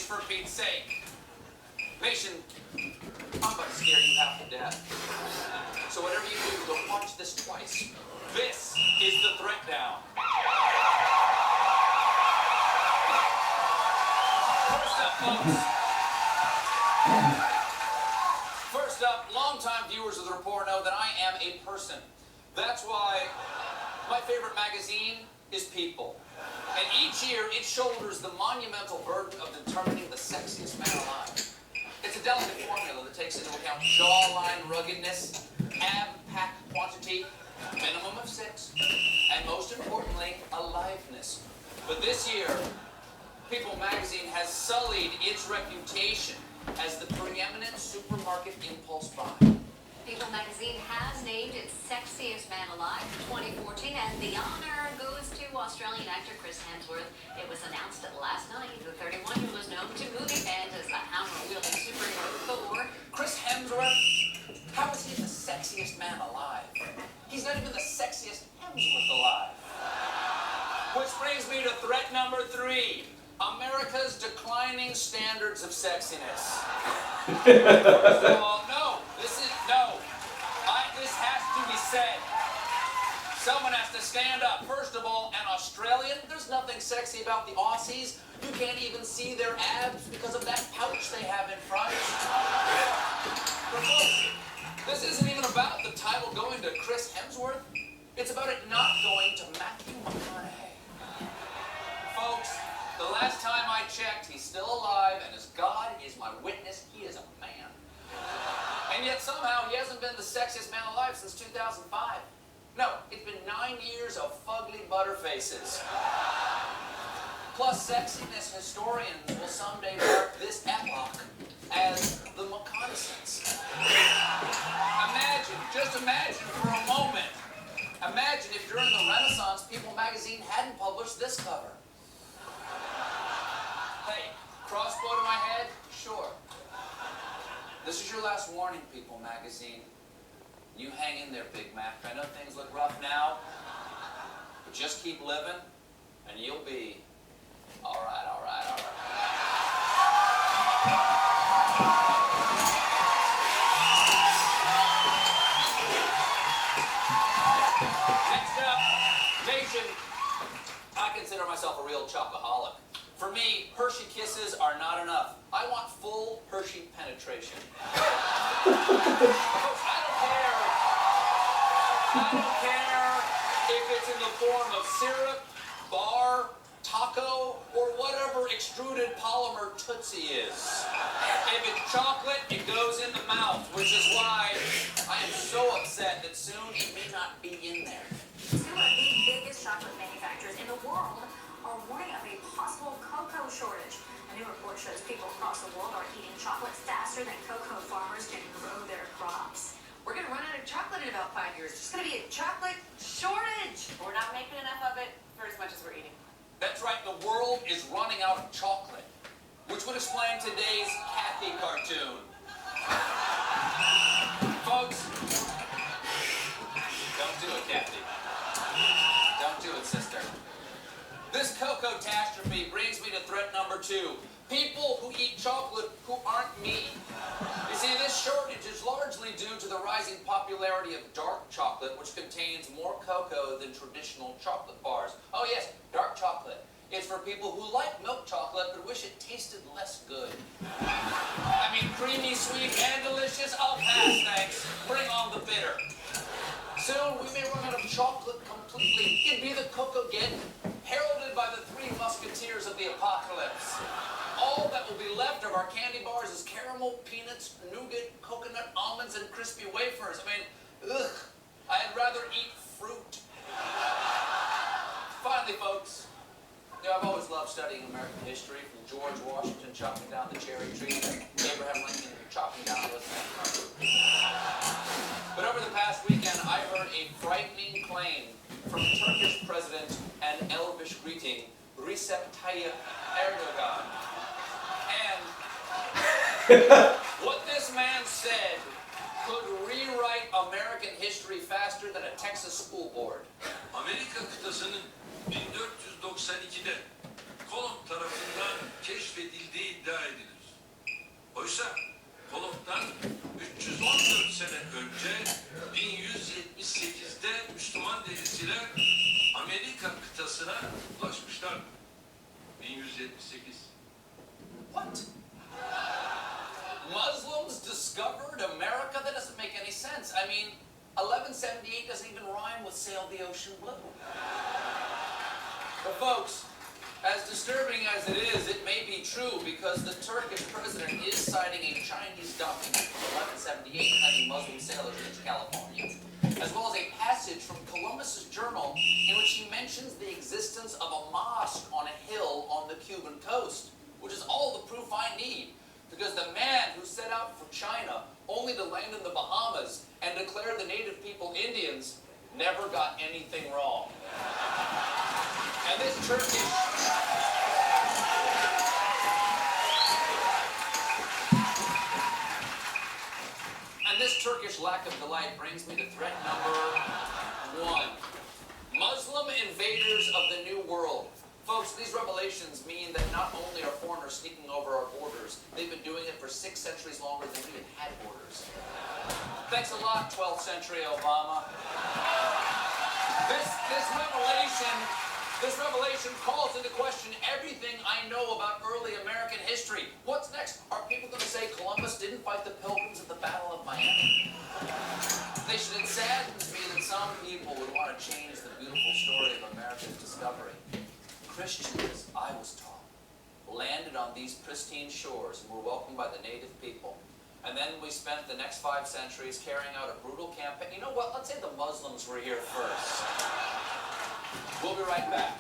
for Pete's sake. Nation, I'm about to scare you half to death. So whatever you do, don't watch this twice. This is the threat down. First up, folks. First up, longtime viewers of the Report know that I am a person. That's why my favorite magazine is People. And each year, it shoulders the monumental burden of determining the sexiest man alive. It's a delicate formula that takes into account jawline ruggedness, ab-pack quantity, minimum of 6, and most importantly, aliveness. But this year, People magazine has sullied its reputation as the preeminent supermarket impulse buy. People magazine has named its sexiest man alive for 2014, and the honor goes to Australian actor Chris Hemsworth. It was announced last night. The 31-year-old was known to movie fans as the hammer-wielding superhero Thor. Chris Hemsworth? How is he the sexiest man alive? He's not even the sexiest Hemsworth alive. Which brings me to threat number 3. America's declining standards of sexiness. First of all, this has to be said. Someone has to stand up. First of all, an Australian, there's nothing sexy about the Aussies. You can't even see their abs because of that pouch they have in front. But look, this isn't even about the title going to Chris Hemsworth. It's about it not going to Matthew McConaughey. Folks, the last time I checked, he's still alive, and as God is my witness, he is a man. And yet somehow he hasn't been the sexiest man alive since 2005. No, it's been 9 years of fugly butterfaces. Plus, sexiness historians will someday mark this epoch as the McConaissance. Just imagine for a moment. Imagine if during the Renaissance, People magazine hadn't published this cover. Hey, crossbow to my head? Sure. This is your last warning, People magazine. You hang in there, Big Mac. I know things look rough now, but just keep living, and you'll be all right, all right, all right. Next up, nation. I consider myself a real chocoholic. For me, Hershey Kisses are not enough. I want full Hershey penetration. Folks, I don't care if it's in the form of syrup, bar, taco, or whatever extruded polymer Tootsie is. If it's chocolate, it goes in the mouth, which is why I am so upset that soon it may not be in there. Two of the biggest chocolate manufacturers in the world are warning of a possible cocoa shortage. A new report shows people across the world are eating chocolates faster than cocoa farmers can grow their crops. We're going to run out of chocolate in about 5 years. There's going to be a chocolate shortage. We're not making enough of it for as much as we're eating. That's right, the world is running out of chocolate, which would explain today's Kathy cartoon. Folks, don't do it, Kathy. Don't do it, sister. This cocoa-tastrophe brings me to threat number 2. People who eat chocolate who aren't me. You see, this shortage is largely due to the rising popularity of dark chocolate, which contains more cocoa than traditional chocolate bars. Oh yes, dark chocolate. It's for people who like milk chocolate but wish it tasted less good. I mean, creamy, sweet, and delicious. I'll pass, thanks. Bring on the bitter. Soon we may run out of chocolate completely. It'd be the Cocoageddon, heralded by the 3 musketeers of the apocalypse. All that will be left of our candy bars is caramel, peanuts, nougat, coconut, almonds, and crispy wafers. I mean, ugh, I'd rather eat fruit. Finally, folks, I've always loved studying American history, from George Washington chopping down the cherry tree to Abraham Lincoln chopping down the Wisconsin. But over the past weekend, I heard a frightening claim from Turkish President and elvish greeting, Recep Tayyip Erdogan. And what this man said could rewrite American history faster than a Texas school board. Amerika kıtasının 1492'de Kolomb tarafından keşfedildiği iddia 1178. What? Muslims discovered America? That doesn't make any sense. I mean, 1178 doesn't even rhyme with sail the ocean blue. But folks, as disturbing as it is, it may be true because the Turkish president is citing a Chinese document from 1178 claiming Muslim sailors reached California, as well as a passage from Columbus's journal in which he mentions the existence of a mosque on a hill on the Cuban coast, which is all the proof I need, because the man who set out for China only to land in the Bahamas and declare the native people Indians never got anything wrong. And this Turkish lack of delight brings me to threat number 1. Muslim invaders of the New World. Folks, these revelations mean that not only are foreigners sneaking over our borders, they've been doing it for 6 centuries longer than we had borders. Thanks a lot, 12th century Obama. This revelation calls into question everything I know about early American history. What's next? Are people going to say Columbus didn't fight the Pilgrims at the Battle of Miami? It saddens me that some people would want to change the beautiful story of America's discovery. Christians, I was taught, landed on these pristine shores and were welcomed by the native people. And then we spent the next 5 centuries carrying out a brutal campaign. You know what? Let's say the Muslims were here first. We'll be right back.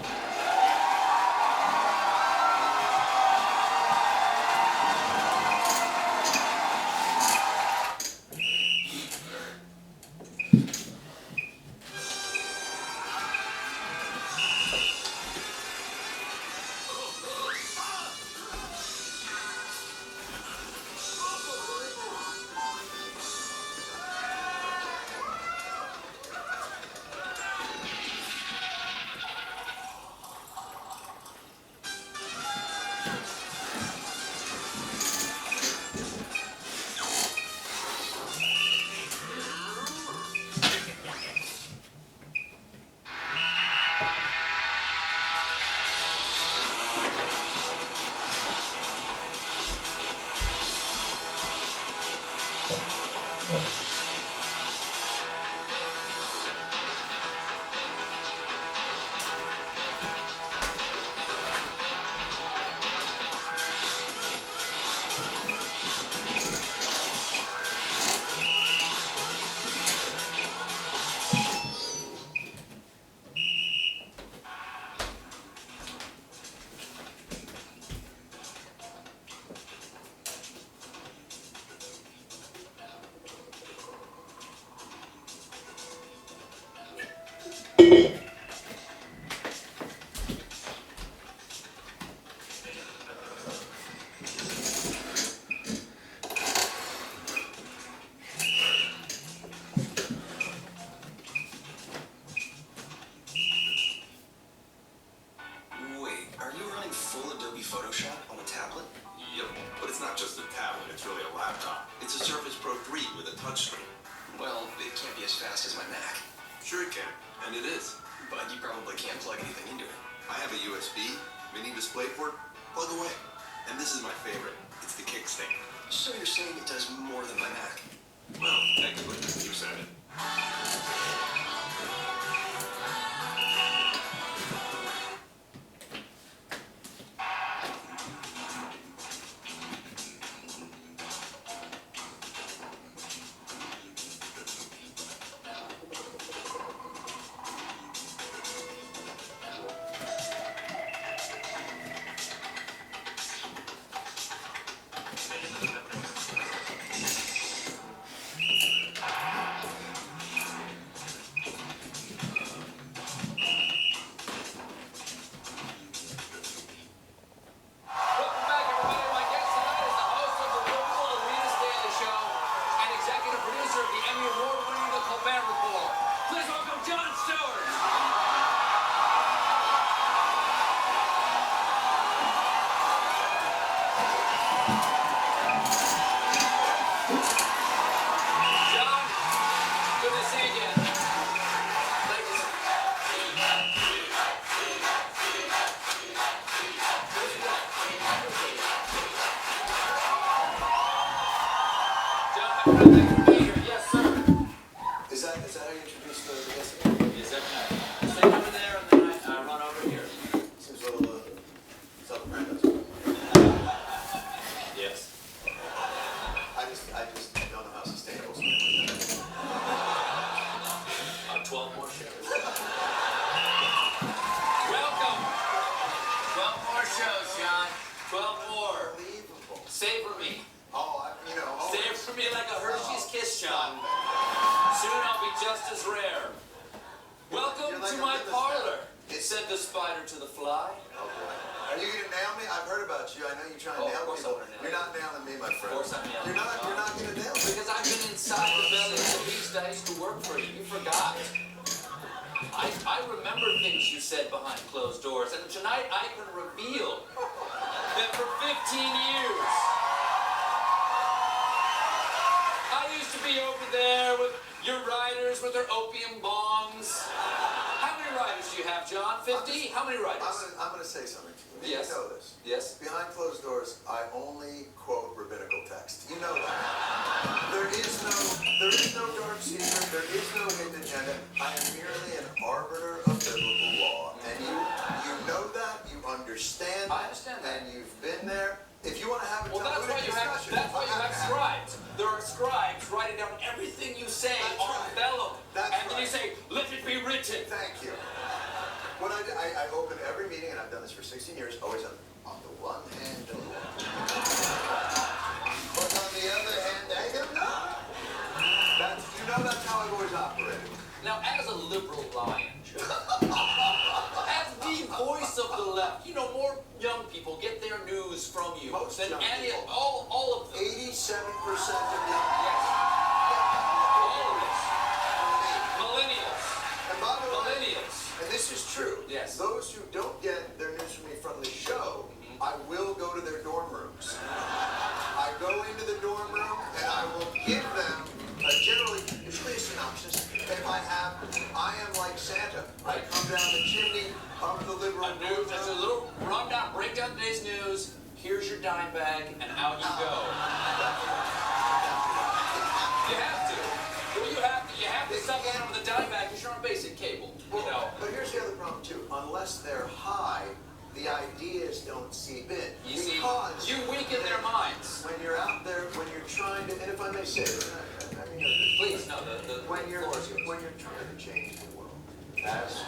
Photoshop on a tablet? Yep, but it's not just a tablet, it's really a laptop. It's a Surface Pro 3 with a touchscreen. Well, it can't be as fast as my Mac. Sure it can, and it is. But you probably can't plug anything into it. I have a USB, mini DisplayPort, plug away. And this is my favorite, it's the kickstand. So you're saying it does more than my Mac? Well, technically, you said it. Thank you for being here. Yes, sir. Is that how you introduce the guest? Yes, every night. Stay over there, and then I run over here. Seems a little self-apparent. Yes. I just don't know how sustainable something like that is. 12 more shows. Welcome. 12 more shows, John. 12 more. Unbelievable. Savor me. Oh, Savor me like a Hershey's Kiss, John. Soon I'll be just as rare. Welcome You're like to a my business parlor, man. said the spider to the fly. Oh boy. Are you gonna nail me? I've heard about you. I know you try and Oh, of nail course people. I'm gonna nail You're you. not nailing me, my friend. Of course I'm nailing You're you, not. John. You're not gonna nail me. Because I've been inside the bellies of beasts I used to work for you. You forgot. I remember things you said behind closed doors, and tonight I can reveal that for 15 years, I used to be over there with your riders with their opium bongs. How many riders do you have, John? 50? How many riders? I'm gonna say something to you. Yes. You know this. Yes? Behind closed doors, I only quote rabbinical text. You know that. There is no dark secret. There is no hidden agenda. I am merely an arbiter of biblical law, and you know that. You understand. I understand that. And you've been there. If you want to have a Well, that's why talmudic you have discussion, scribes. There are scribes writing down everything you say That's on right. vellum. That's And then you right. say, let it be written. Thank you. What I open every meeting, and I've done this for 16 years, always on the one hand, but on the other hand, I don't know. That's how I've always operated. Now, as a liberal lion, Joe, as the voice of the left, you know, more young people get their news from you Most than young any, people. all of them. 87% of the Yes. All of us. Millennials. and by the way, Millennials. and this is true. Yes. Those who don't get their news from me from the show, I will go to their dorm rooms. I go into the dorm room and I will give them usually a synopsis. If I am like Santa. I come down the chimney of the liberal A news, just a room. little rundown, break down today's news. Here's your dime bag, and out you go. You have to. Well, you have to suck in on the dime bag because you're on basic cable. You know. But here's the other problem too. Unless they're high, the ideas don't seep in. You see, Because you weaken their minds. when you're out there, when you're trying to, and if I may say it, I mean, Please, no, the when you're floor is yours. trying to change the world, as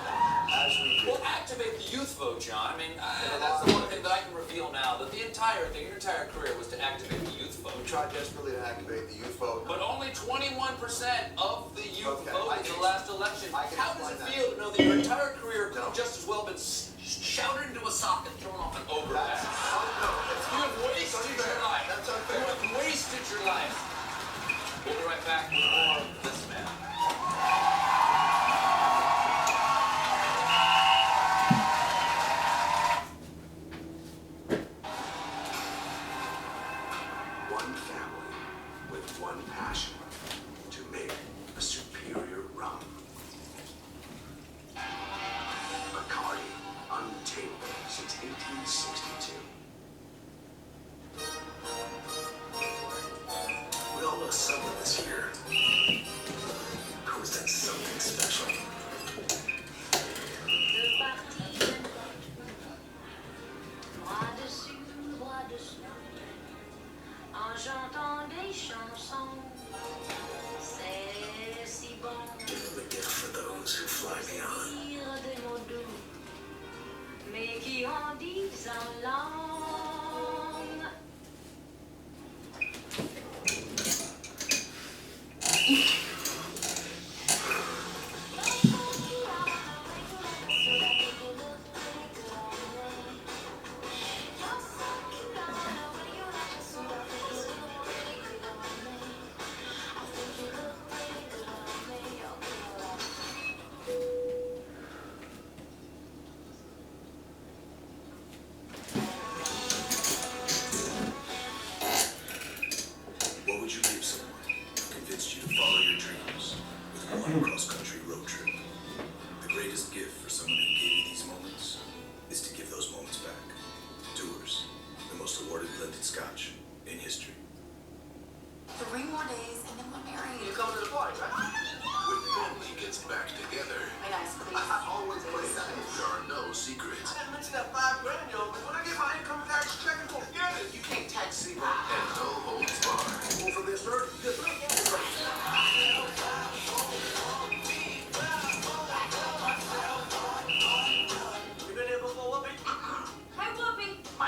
we do. Well, activate the youth vote, John. I mean, that's the one thing that I can reveal now, that the entire thing, your entire career was to activate the youth vote. We tried desperately to activate the youth vote. But only 21% of the youth Okay, voted I in can- the last election. I can How does it explain that. feel to know that your entire career could No. have just as well been shouted into a sock and thrown off an overpass? That's, You have wasted your life. That's You unfair. have wasted your life. We'll be right back with more of this man. One family with one passion to make a superior rum. Bacardi, untamable since 1862. We all look something this year. Who's that something special? De partie, droit dessus, droit dessous, en chantant des chansons, c'est si bon. Give the gift for those who fly beyond. Dire des mots doux, mais qui en disent en langue. What would you give someone who convinced you to follow your dreams with one cross-country road trip? The greatest gift for someone who gave you these moments is to give those moments back. Doers, the most awarded blended scotch in history. 3 more days and then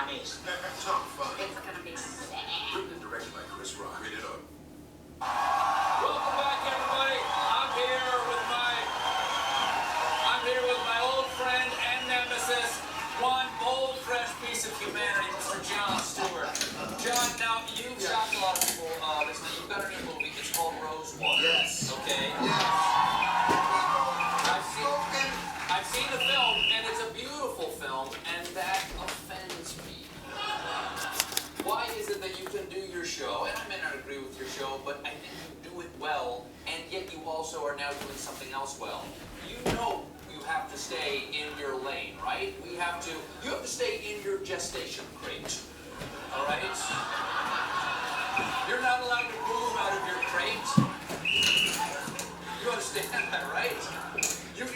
funniest. It's not fun. It's gonna be sad. Written and directed by Chris Rock. Rated R. Welcome back, everybody. I'm here with my old friend and nemesis, one bold, fresh piece of humanity, Mr. Jon Stewart. John, now you've shocked a lot of people recently. You've got a new movie. It's called Rosewater. Yes. Okay. Yes. I've seen the film, and it's a beautiful film, and that offends me. Why is it that you can do your show, and I may not agree with your show, but I think you do it well, and yet you also are now doing something else well. You know you have to stay in your lane, right? You have to stay in your gestation crate. All right? You're not allowed to move out of your crate. You understand that, right? You're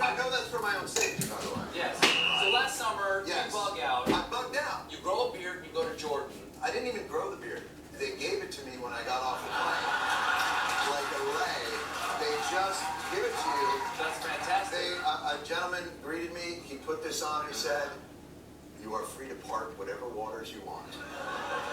I not. know that's for my own safety, by the way. Yes. So last summer, Yes. you bug out. I bugged out. You grow a beard and you go to Jordan. I didn't even grow the beard. They gave it to me when I got off the plane. Like a lei. They just give it to you. That's fantastic. A gentleman greeted me. He put this on. He said, "You are free to park whatever waters you want."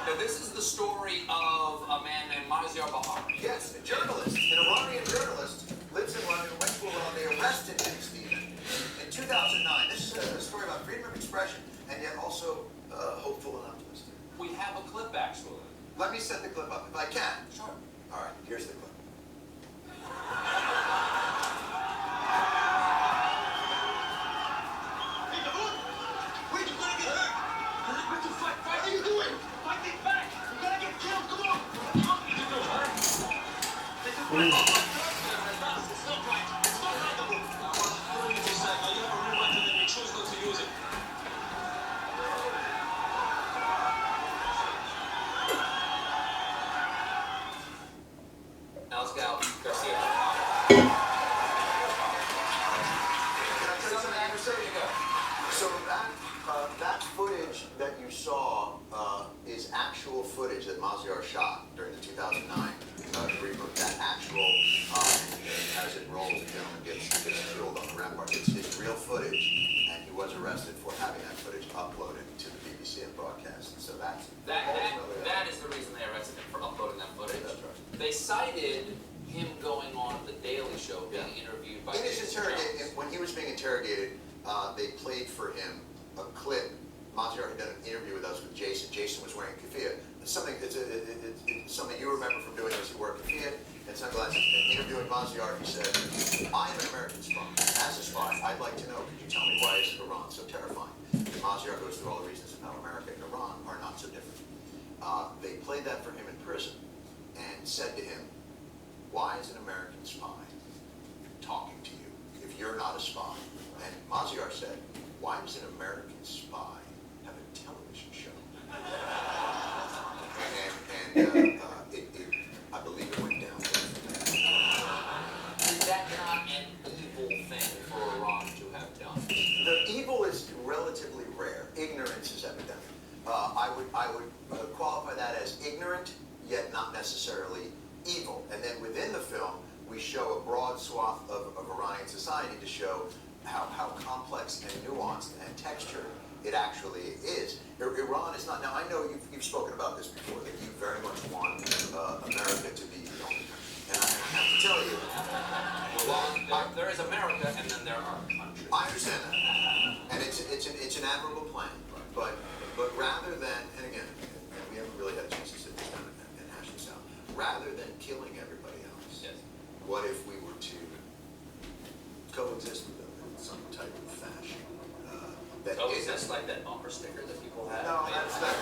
Now, this is the story of a man named Maziar Bahar. Yes, a journalist, an Iranian journalist, lives in London, went to Iran. They arrested him, Stephen, in 2009. This is a story about freedom of expression and yet also hopeful and optimistic. We have a clip, actually. Let me set the clip up if I can. Sure. All right, here's the clip. Hey, Davut! Wait, you're gonna get hurt! You're not going to fight! What are you doing? Fighting back! You're gonna get killed! Come on! What do you want me to do, huh? Take a break! It's not right! It's not right, Davut! Now, what? You don't need to say. Now, you have a real weapon and you choose not to use it. Now let's get out. Garcia. Can I tell you something, Anderson? There you go. So that footage that you saw is actual footage that Maziar shot during the 2009 reboot. That actual, as it rolls, the gentleman gets killed on the rampart. It's real footage, and he was arrested for having that footage uploaded to the BBC and broadcast. So that's That is the reason they arrested him for uploading that footage. That's right. They cited him going on The Daily Show, being interviewed by In his Jason Jones. when he was being interrogated, they played for him a clip. Maziar had done an interview with us with Jason. Jason was wearing keffiyeh. It's something you remember from doing this. He wore keffiyeh and sunglasses. And interviewing Maziar, he said, "I am an American spy. As a spy, I'd like to know, could you tell me why is Iran so terrifying?" And Maziar goes through all the reasons of how America and Iran are not so different. They played that for him in prison and said to him, "Why is an American spy talking to you if you're not a spy?" And Maziar said, "Why does an American spy have a television show?" I believe it went down. Is that not an evil thing for Iran to have done? The evil is relatively rare. Ignorance is epidemic. I would qualify that as ignorant, yet not necessarily evil. And then within the film, we show a broad swath of Iranian society to show how complex and nuanced and textured it actually is. Iran is not. Now I know you've spoken about this before, that you very much want America to be the only country, and I have to tell you, There is America, and then there are countries. I understand that, and it's an admirable plan. But rather than, and again, and we haven't really had a chance to sit down and hash this out. Rather than killing everybody else, Yes. what if we were to coexist with them in some type of fashion? That So is isn't- this like that bumper sticker that people have? No, that's not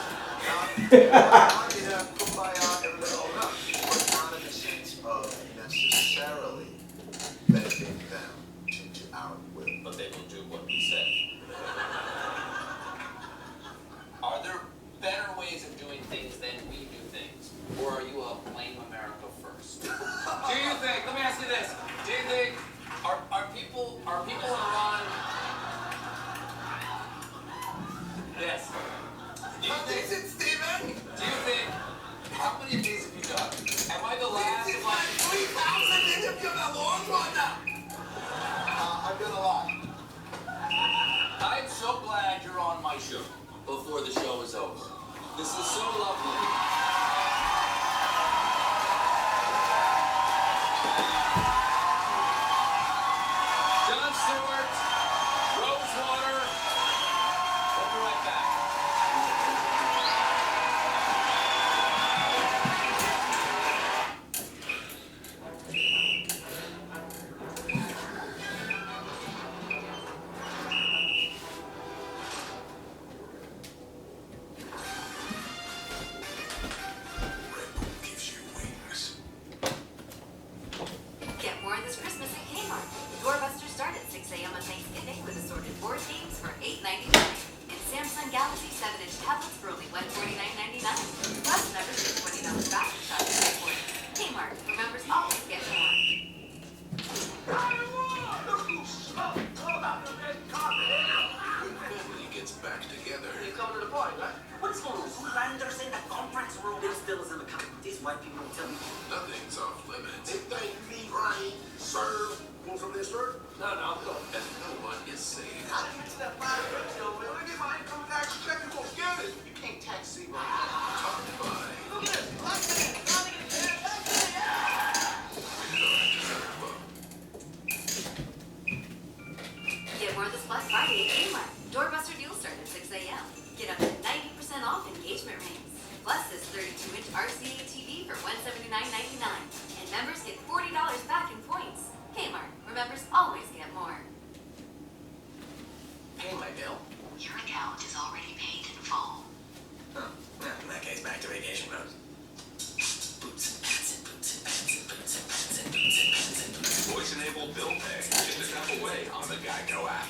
kumbaya, everybody, oh no. But not in the sense of necessarily bending them to our will. But they will do what we say. Are there better ways of doing things than we do things? Or are you a blame America first? Do you think, let me ask you this, do you think, are people in Iran, yes. Do you think, Is it, Stephen? do you think, how many of these have you done? Am I the last This is one? my 3,000 interview, a long one now. I've done a lot. I'm so glad you're on my show before the show is Rose. This is so lovely. Jon Stewart, Rosewater. We'll be right back. Red Bull gives you wings. Get more this Christmas at Kmart. Doorbusters start at 6 a.m. on Thanksgiving with assorted board games for $8.99. And Samsung Galaxy 7-inch tablets for only $149.99. Plus, members get $20 back for shopping support. Kmart, where members always get more. Look who's smoking. All about the red carpet. When family gets back together, You come to the party, right? What's going on? Zoolander in the conference room. Bill Still is in the company. These white people don't tell me. nothing's off limits, They thank me, Ryan. Sir. Want some of this, sir? No, go. and no one is safe. I didn't get to that $5, yo, man. When I get my income tax check, you gonna get it. You can't tax me, Ryan. Talked by Look at this. Black man. Trying to get his hair back in the Get more this Black Friday at Kmart. Doorbuster deals start at 6 a.m. Get up to 90% off engagement rings. Plus this 32-inch RCA TV for $179.99. And members get $40 back in points. Kmart, where members always get more. pay my bill. Your account is already paid in full. Oh, well, in that case, back to vacation mode. Boots and pants and boots and pants and boots and pants and boots and pants and boots. Voice-enabled bill pay. Just a tap away on the Geico app.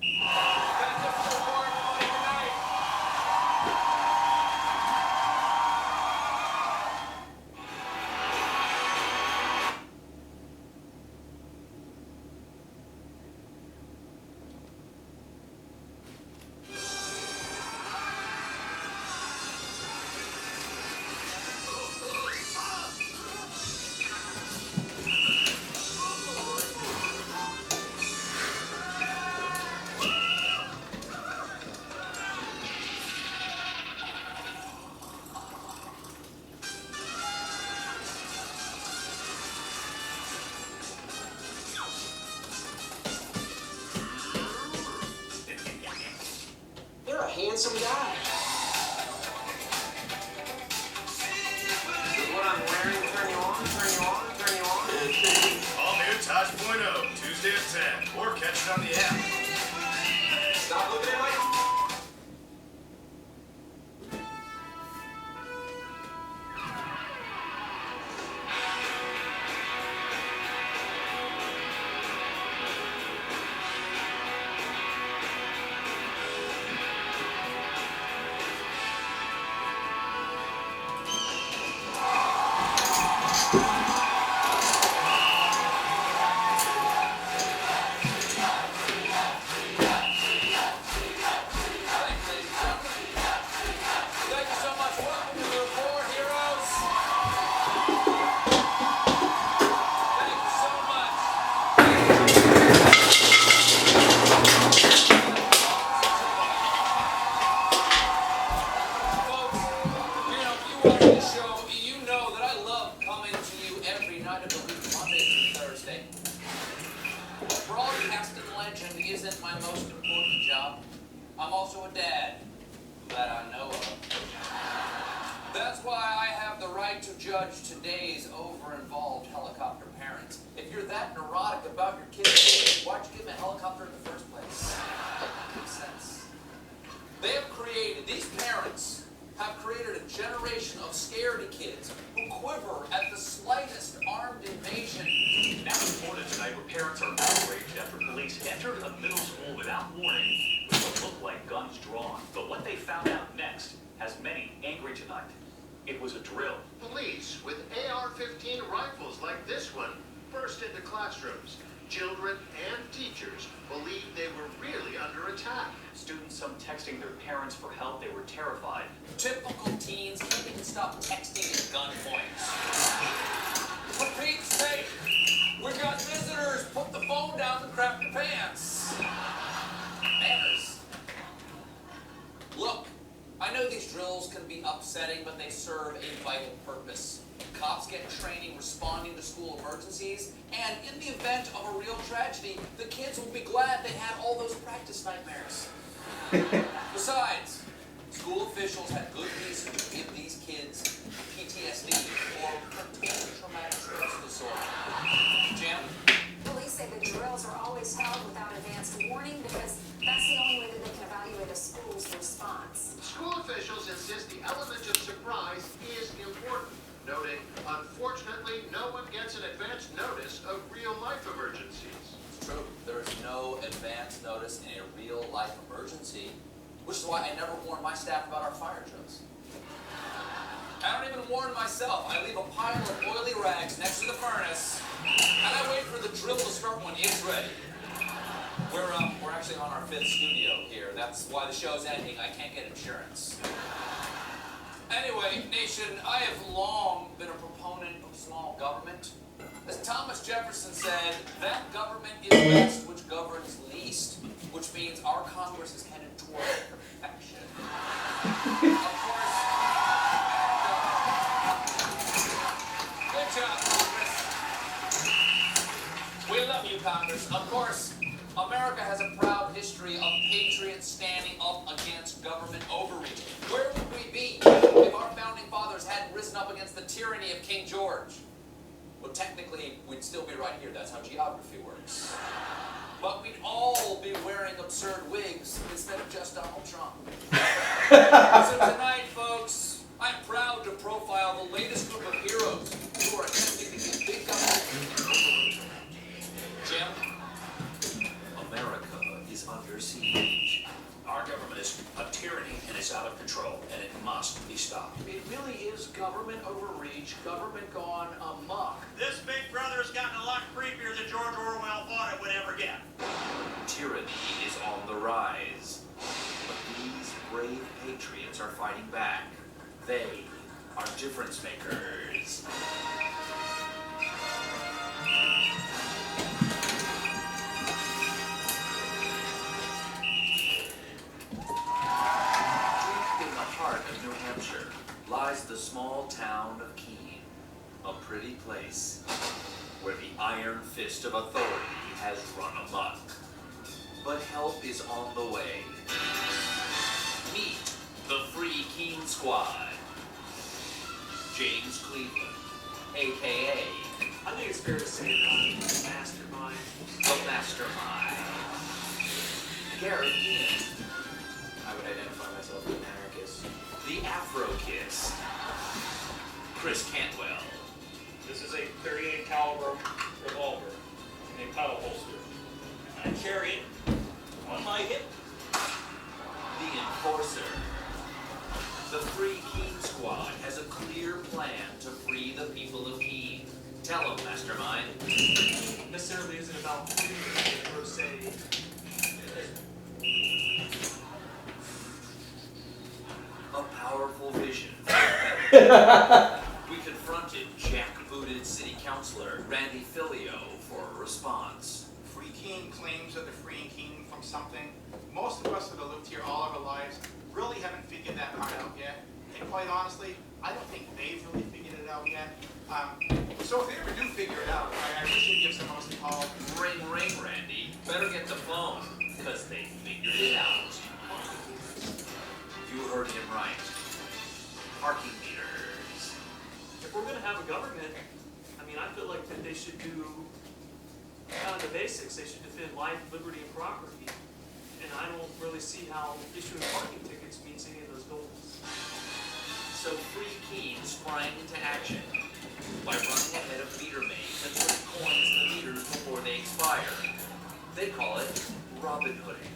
That's it for more money tonight. You're a handsome guy. Does what I'm wearing turn you on, turn you on, turn you on? All new Taj.0, Tuesday at 10, or catch it on the app. Stop looking at my... Thank you so much. Welcome to the Four Heroes. Thank you so much. Folks, if you watch this show, you know that I love coming to you every night of the week, Monday through Thursday. Broadcasting legend isn't my most important job. I'm also a dad that I know of. That's why I have the right to judge today's over-involved helicopter parents. If you're that neurotic about your kids, why'd you give them a helicopter in the first place? Makes sense. They have created, these parents have created a generation of scaredy kids who quiver at the slightest armed invasion. Now reported tonight where parents are outraged after police entered a middle school without warning with what looked like guns drawn. But what they found out next has many angry tonight. It was a drill. Police with AR-15 rifles like this one burst into classrooms. Children and teachers believed they were really under attack. Students, some texting their parents for help. They were terrified. Typical teens can't even stop texting at gunpoint. For Pete's sake, we got visitors. Put the phone down and crap your pants. Manners. Look, I know these these drills can be upsetting, but they serve a vital purpose. Cops get training responding to school emergencies, and in the event of a real tragedy, the kids will be glad they had all those practice nightmares. Besides, school officials had good reason to give these kids PTSD, or post-traumatic stress disorder. Jim? Police say the drills are always held without advance warning because that's the only way that they can evaluate a school's response. School officials insist the element of surprise is important, noting, unfortunately, no one gets an advance notice of real-life emergencies. True, there is no advance notice in a real-life emergency, which is why I never warn my staff about our fire drills. I don't even warn myself. I leave a pile of oily rags next to the furnace, and I wait for the drill to start when it's ready. We're actually on our 5th studio here. That's why the show's ending. I can't get insurance. Anyway, nation, I have long been a proponent of small government. As Thomas Jefferson said, that government is best which governs least, which means our Congress is headed toward perfection. Of course, good job, Congress. We love you, Congress. Of course, America has a proud history of patriots standing up against government overreach. Where would we be if our founding fathers hadn't risen up against the tyranny of King George? Well, technically, we'd still be right here. That's how geography works. But we'd all be wearing absurd wigs instead of just Donald Trump. So tonight, folks, I'm proud to profile the latest group of heroes who are attempting to get big government. Jim? America is under siege. Our government is a tyranny and it's out of control, and it must be stopped. It really is government overreach, government gone amok. This big brother has gotten a lot creepier than George Orwell thought it would ever get. Tyranny is on the rise. But these brave patriots are fighting back. They are difference makers. Deep in the heart of New Hampshire lies the small town of Keene, a pretty place where the iron fist of authority has run amok. But help is on the way. Meet the Free Keene Squad. James Cleveland, a.k.a. I think it's fair to say that I'm the mastermind. The Mastermind. Garrett Ian. I would identify myself as an anarchist. The Afro Kiss. Chris Cantwell. This is a .38 caliber revolver in a pedal holster. I carry it on my hip. The Enforcer. The Free Keene Squad has a clear plan to free the people of Keene. Tell them, Mastermind. Necessarily isn't about freedom per se. A powerful vision. We confronted jackbooted city councilor Randy Filio for a response. Free Keene claims that they're freeing Keene from something. Most of us that have lived here all of our lives really haven't figured that part out yet. And quite honestly, I don't think they've really figured it out yet. So if they ever do figure it out, I wish you'd give some of us a call. Ring, ring, Randy. Better get the phone, because they figured it out. You heard him right. Parking meters. If we're going to have a government, I mean, I feel like that they should do kind of the basics. They should defend life, liberty, and property. And I don't really see how issuing parking tickets meets any of those goals. So Free Keene sprang into action by running ahead of meter maids and putting coins in the meters before they expire. They call it Robin Hooding.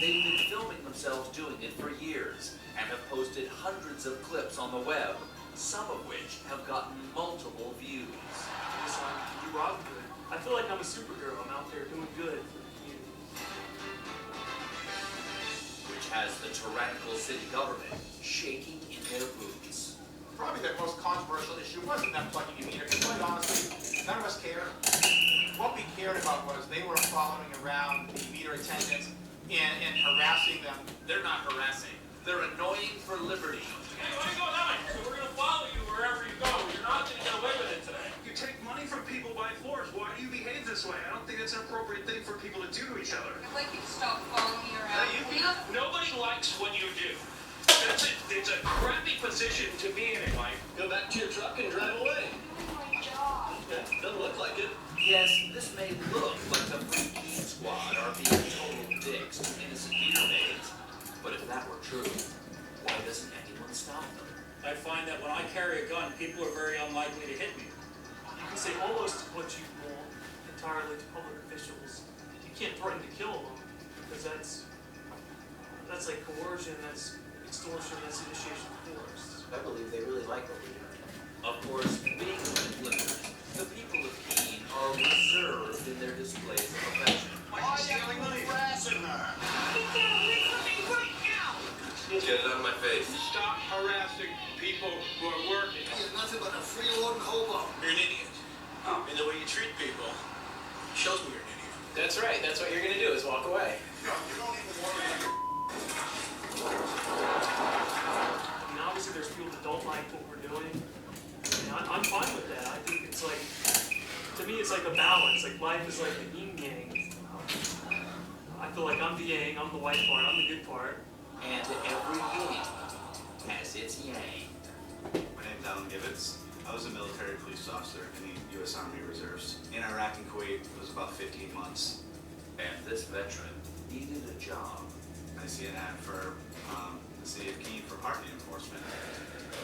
They've been filming themselves doing it for years and have posted hundreds of clips on the web, some of which have gotten multiple views. So I can do Robin Hood. I feel like I'm a superhero. I'm out there doing good for the community. Which has the tyrannical city government shaking in their boots. Probably their most controversial issue wasn't them plugging a meter, because quite honestly, none of us cared. What we cared about was they were following around the meter attendants and harassing them. They're not harassing. They're annoying for liberty. Hey, why are you going on? So we're gonna follow you wherever you go. You're not gonna get away with it today. You take money from people by force. Why do you behave this way? I don't think it's an appropriate thing for people to do to each other. I'd like you to stop following me around. Nobody likes when you do. It's a crappy position to be in life. Go back to your truck and drive away. Okay, doesn't look like it. Yes, this may look like the Free Keene Squad are being total dicks to innocent meter maids, but if that were true, why doesn't anyone stop them? I find that when I carry a gun, people are very unlikely to hit me. You can say almost what you want entirely to public officials. You can't threaten to kill them because that's like coercion, that's extortion, that's initiation of force. I believe they really like what we do. Of course, being lifters, the people of Keene are reserved in their displays of affection. Why are you stealing money? Harassing her. Get it out of my face. Stop harassing people who are working. He's nothing but a freeloading hobo. You're an idiot. Oh. And the way you treat people shows me you're an idiot. That's right, that's what you're gonna do, is walk away. No, you don't even want to. I mean, obviously there's people that don't like what we're doing. And I'm fine with that. I think it's like, to me, it's like a balance. Like life is like the yin yang. I feel like I'm the yang, I'm the white part, I'm the good part. And every yin has its yang. My name's Alan Gibbets. I was a military police officer in the U.S. Army Reserves. In Iraq and Kuwait, it was about 15 months. And this veteran needed a job. I see an ad for the city of Keene for parking enforcement.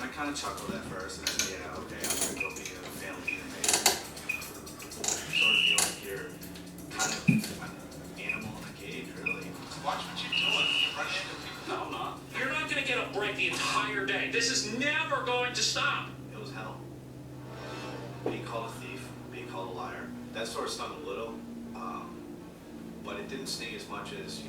And I kind of chuckled at first, and I said, yeah, okay, I'm going to go be a failed inmate. Sort of feel like you're kind of an animal in a cage, really. Watch what you're doing. You're running into people. No, I'm not. You're not going to get a break the entire day. This is never going to stop. It was hell. Being called a thief, being called a liar, that sort of stung a little, but it didn't sting as much as,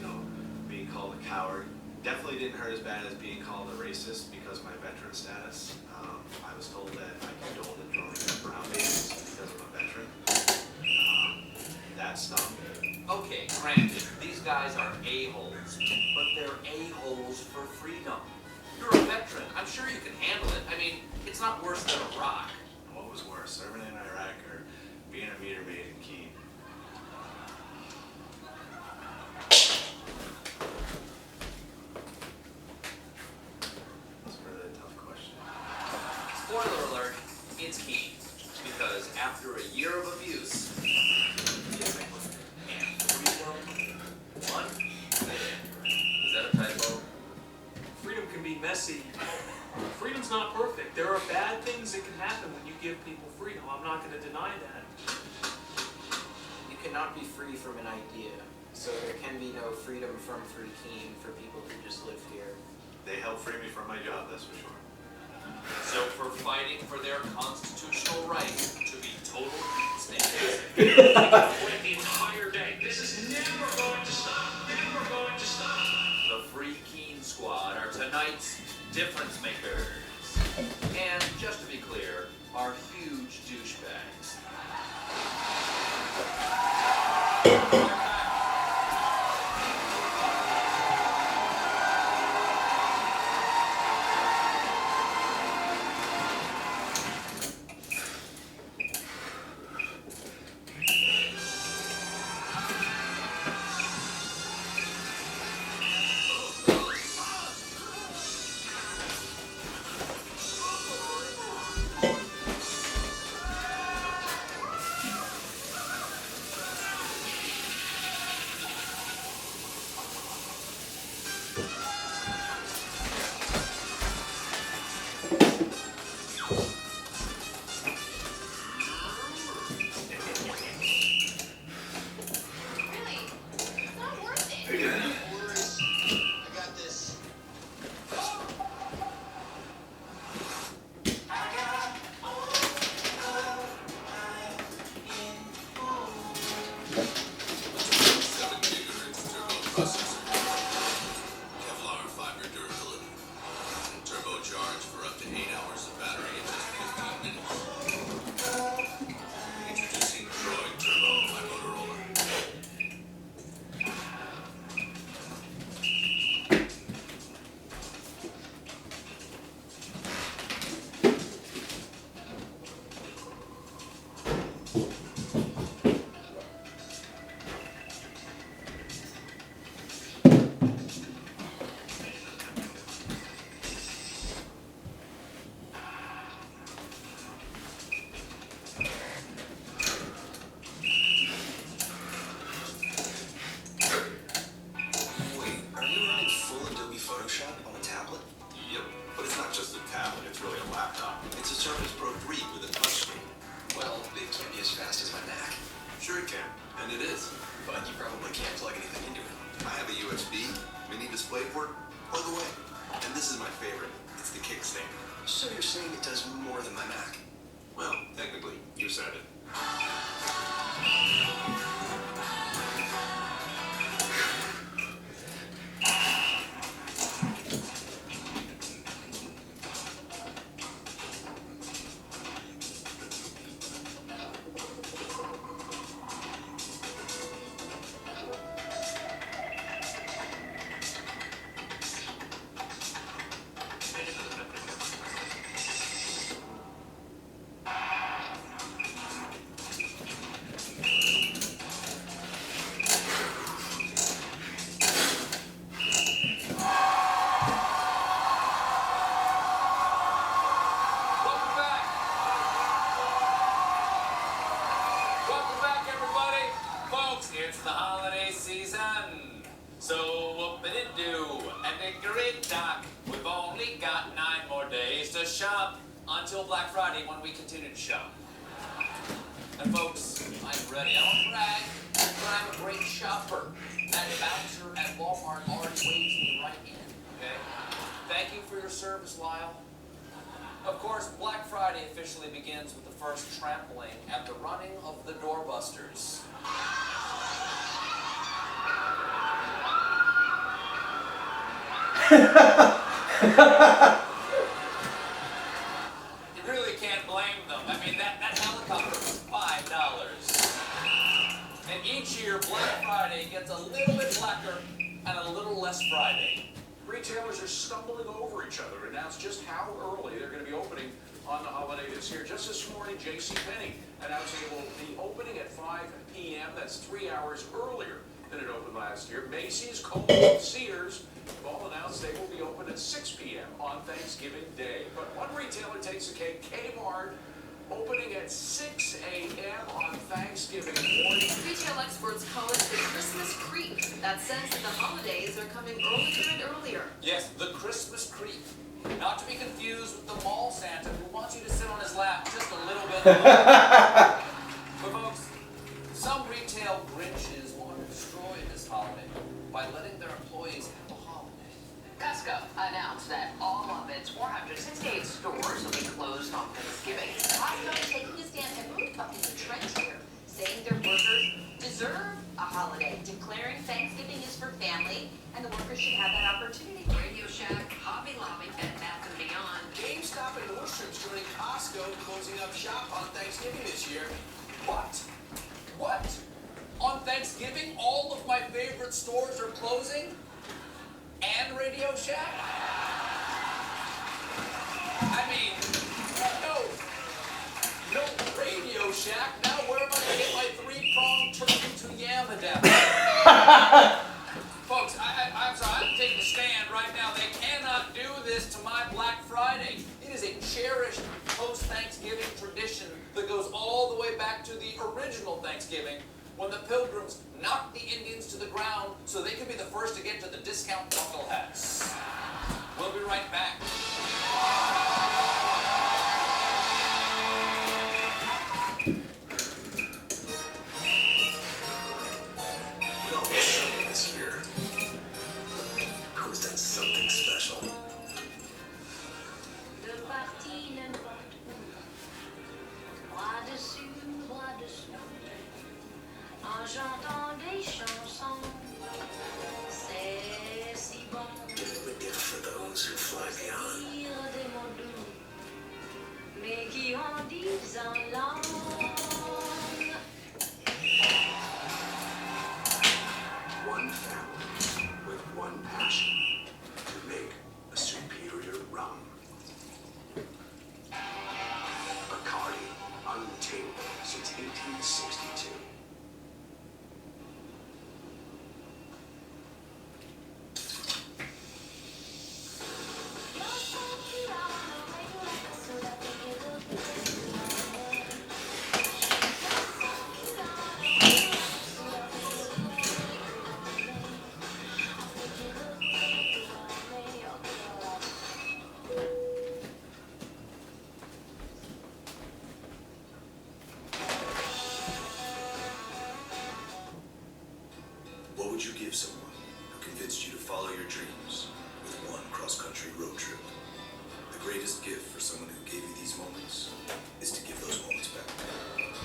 being called a coward. Definitely didn't hurt as bad as being called a racist because of my veteran status. I was told that I condoned the droning of brown babies because I'm a veteran. That stung. Okay, granted, these guys are a-holes, but they're a-holes for freedom. You're a veteran. I'm sure you can handle it. I mean, it's not worse than a rock. What was worse, serving in Iraq or being a meter maid in Keene? That's really a tough question. Spoiler alert, it's Keene. Because after a year of abuse, and freedom won. Is that a typo? Freedom can be messy. Freedom's not perfect. There are bad things that can happen when you give people freedom. I'm not going to deny that. You cannot be free from an idea. So there can be no freedom from Free Keene for people who just live here. They helped free me from my job, that's for sure. So for fighting for their constitutional right to be total snakes. The entire day. This is never going to stop. Never going to stop. The Free Keene Squad are tonight's difference makers. And just to be clear, are huge douchebags. It's a Surface Pro 3 with a touchscreen. Well, it can't be as fast as my Mac. Sure it can, and it is. But you probably can't plug anything into it. I have a USB, mini display port, plug away. And this is my favorite. It's the kickstand. So you're saying it does more than my Mac? Well, technically, you said it. It's the holiday season, so whoop-a-doo and a great doc. We've only got 9 more days to shop until Black Friday when we continue to shop. And folks, I'm ready. I don't brag, but I'm a great shopper. That voucher at Walmart already waves me right in, okay? Thank you for your service, Lyle. Of course, Black Friday officially begins with the first trampling at the running of the doorbusters. You really can't blame them. I mean, that helicopter was $5. And each year, Black Friday gets a little bit blacker and a little less Friday. Retailers are stumbling over each other to announce just how early they're going to be opening on the holiday this year. Just this morning, JCPenney announcing it will be opening at 5 p.m. That's 3 hours earlier than it opened last year. Macy's, Kohl's, Sears have all announced they will be open at 6 p.m. on Thanksgiving Day. But one retailer takes the cake, Kmart, opening at 6 a.m. on Thanksgiving morning. Retail experts call it the Christmas creep. That sense that the holidays are coming earlier and earlier. Yes, the Christmas creep. Not to be confused with the mall Santa who wants you to sit on his lap just a little bit longer. But folks, some retail Grinches want to destroy this holiday by letting their employees have a holiday. Costco announced that all of its 468 stores will be closed on Thanksgiving. Costco is taking a stand and really bucking the trend here, saying their workers deserve a holiday, declaring Thanksgiving is for family, and the workers should have that opportunity. Radio Shack, Hobby Lobby, Bed Bath & Beyond. GameStop and Nordstrom's joining Costco closing up shop on Thanksgiving this year. What? What? On Thanksgiving, all of my favorite stores are closing? And Radio Shack? I mean, no Radio Shack. Now where am I going to get my 3-pronged turkey to yam adapter? Folks, I'm sorry, I'm taking a stand right now. They cannot do this to my Black Friday. It is a cherished post-Thanksgiving tradition that goes all the way back to the original Thanksgiving when the Pilgrims knocked the Indians to the ground so they could be the first to get to the discount buckle hats. We'll be right back. This year. Who's done something special? De partie n'importe où, bras dessus, bras dessous, en chantant des chansons, c'est si bon. If for those who fly beyond. Dire des mots doux, mais qui en disent en langue. One family with one passion to make a superior rum. Bacardi, untamed since 1862. greatest gift for someone who gave you these moments is to give those moments back.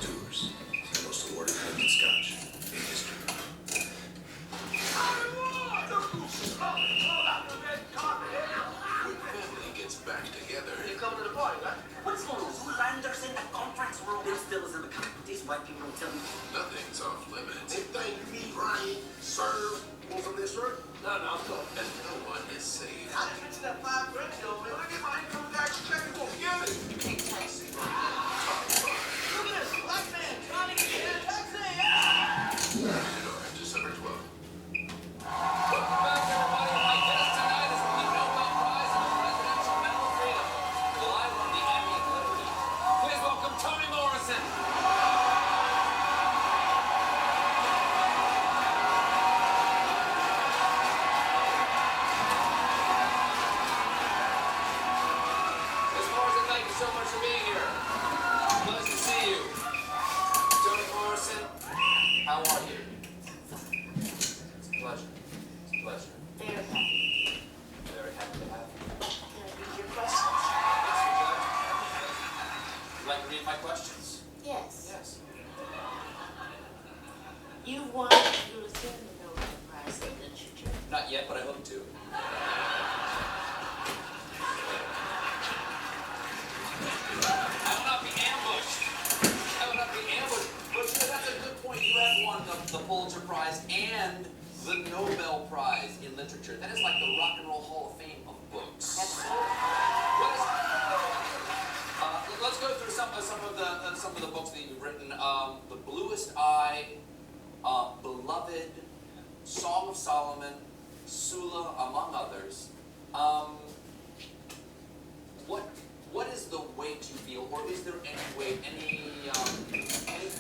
Tours, the most awarded London Scotch in history. When family gets back together. You coming to the party, right? What's going on? Zoolander's in the conference room. Bill Still is in the car. These white people don't tell me. Nothing's off limits. Anything you need, Ryan, serve. Want some of this, sir? No, I'm good. And no one is safe. I didn't get you that $5 grand, though, man. When I get my income tax check, you won't get it. Hey, taxi. Look at this, black man trying to get a taxi. Yeah! December 12th. Welcome back, everybody. My guest tonight is the Nobel Prize in Presidential Medal of Freedom for the live on the Emmy of Liberty. Please welcome Toni Morrison. Miss Morrison, thank you so much for being here. Pleasure to see you. Toni Morrison, how are you? It's a pleasure. It's a pleasure. Very happy. Very happy to have you. Can I read your questions? Yes, would you like to read my questions? Yes. Yes. You won the Nobel Prize in Literature. Not yet, but I hope to. I will not be ambushed. I will not be ambushed. But you know, that's a good point. You have won the Pulitzer Prize and the Nobel Prize in Literature. That is like the Rock and Roll Hall of Fame of books. What is, let's go through some of the books that you've written. The Bluest Eye, Beloved, Song of Solomon, Sula, among others. What is the weight you feel, or is there any weight, any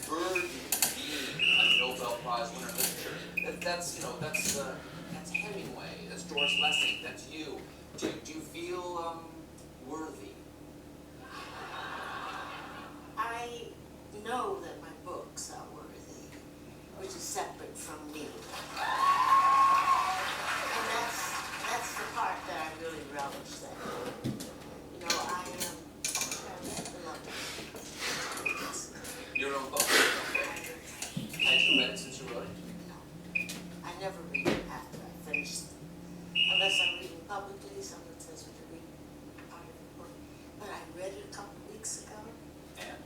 burden being a Nobel Prize winner in literature? That's Hemingway, that's George Lessing, that's you. Do you feel worthy? I know that my books are worthy, which is separate from me. And that's the part that I really relish that. You know, I read Beloved. Your own book? Had you read it since you wrote it? I never read it after I finish it. Unless I'm reading publicly, someone says would you read part of the book. But I read it a couple weeks ago. And?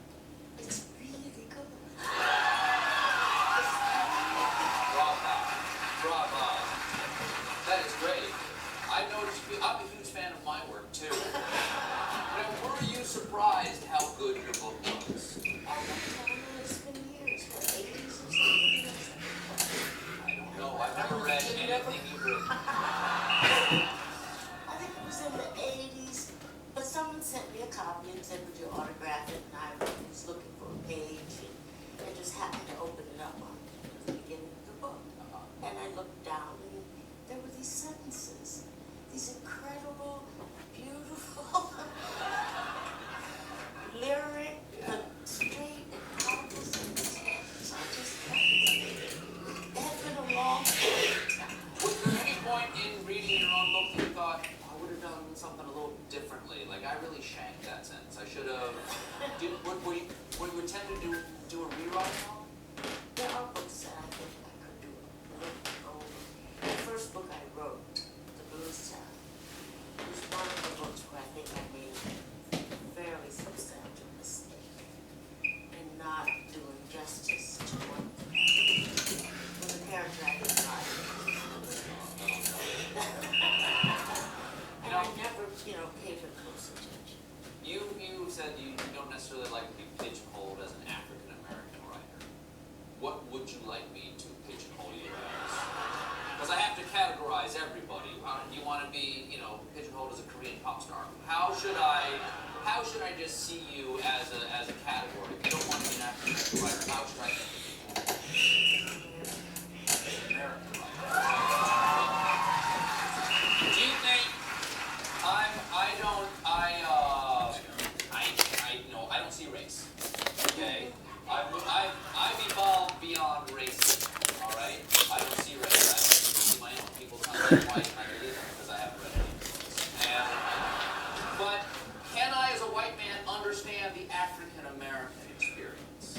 It's really good. Bravo. That is great. I noticed I'm a huge fan of my work too. Now, were you surprised how good your book was? It's been years, what, 80s or something? I don't know. I've never read anything you've written. I think it was in the 80s, but someone sent me a copy and said, would you autograph it? And I was looking for a page and just happened to open it up on the beginning of the book. And I looked down and there were these sentences, these incredible, beautiful, lyric, but straight and powerful sentences. I just, it had been a long time. Was there any point in reading your own book that you thought, I would have done something a little differently? Like, I really shanked that sentence. I should have. Were you tempted to do a rewrite on? There are books that I think I could do a little bit over. The first book I wrote, The Blues Town, was one of the books where I think I made a fairly substantial mistake in not doing justice to one of them. When the character I didn't like. And I never, paid her close attention. You said you don't necessarily like to be pigeonholed as an African American writer. What would you like me to pigeonhole you as? Because I have to categorize everybody. You want to be, pigeonholed as a Korean pop star. How should I just see you as a category? If you don't want to be an African American writer, how should I think of you? American writer. Do you think I don't see race. Okay? I've evolved beyond racism. All right? I don't see race. I don't see my own people come white and I believe them because I haven't read any books. But Can I, as a white man, understand the African American experience?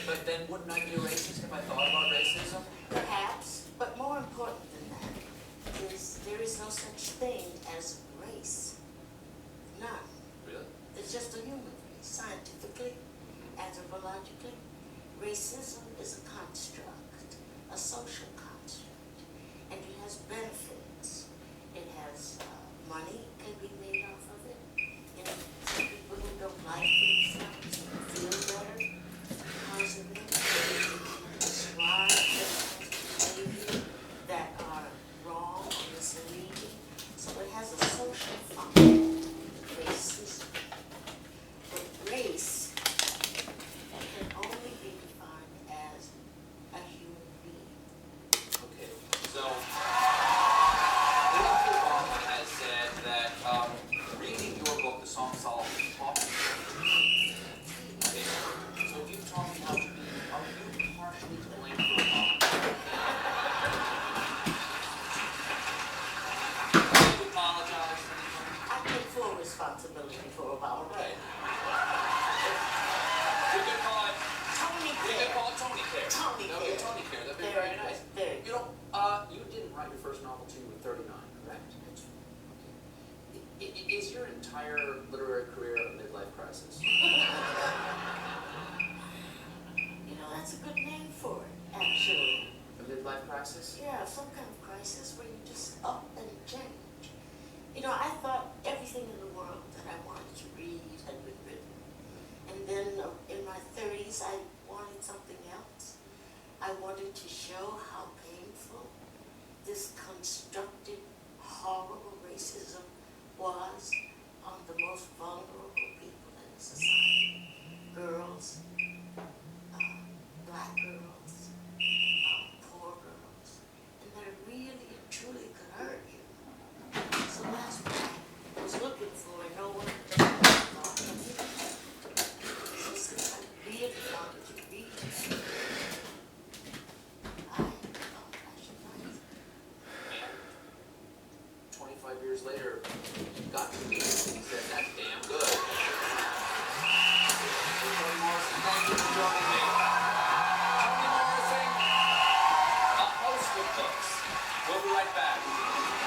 But then wouldn't I be a racist if I thought about racism? Perhaps, but more important than that is there is no such thing as race. None. Really? It's just a human race, scientifically, anthropologically. Racism is a construct, a social construct, and it has benefits. It has money can be made off of it. You know, some people who don't like themselves feel better because of it. Ascribe themselves to behavior that are wrong or misleading. So it has a social function. Racism. But race can only be defined as a human being. Okay, so Barack Obama has said that reading your book, The Song of Solomon, taught me. Okay, so you taught me how to be, are you partially to blame for Obama? Do you apologize for anything? I take full responsibility for Obama. Right. We could call it Tony We could Care. call it Tony Care. Tony No, Care. Tony Care. That'd be Very very good, nice. very You know, you didn't write your first novel till you were 39, correct? Is your entire literary career a midlife crisis? You know, that's a good name for it, actually. A midlife crisis? Yeah, some kind of crisis where you just up and change. You know, I thought everything in the world that I wanted to read had been written. And then in my 30s, I wanted something else. I wanted to show how painful this constructed, horrible racism was on the most vulnerable people in society. Girls, black girls, poor girls, and that it really and truly could hurt you. So that's what I was looking for, and no one thought of me. So since I really wanted to read it, I thought I should write it. And 25 years later, you got to read it and he said, that's damn good. So Toni Morrison, thank you for joining me. Toni Morrison, a host of books. We'll be right back.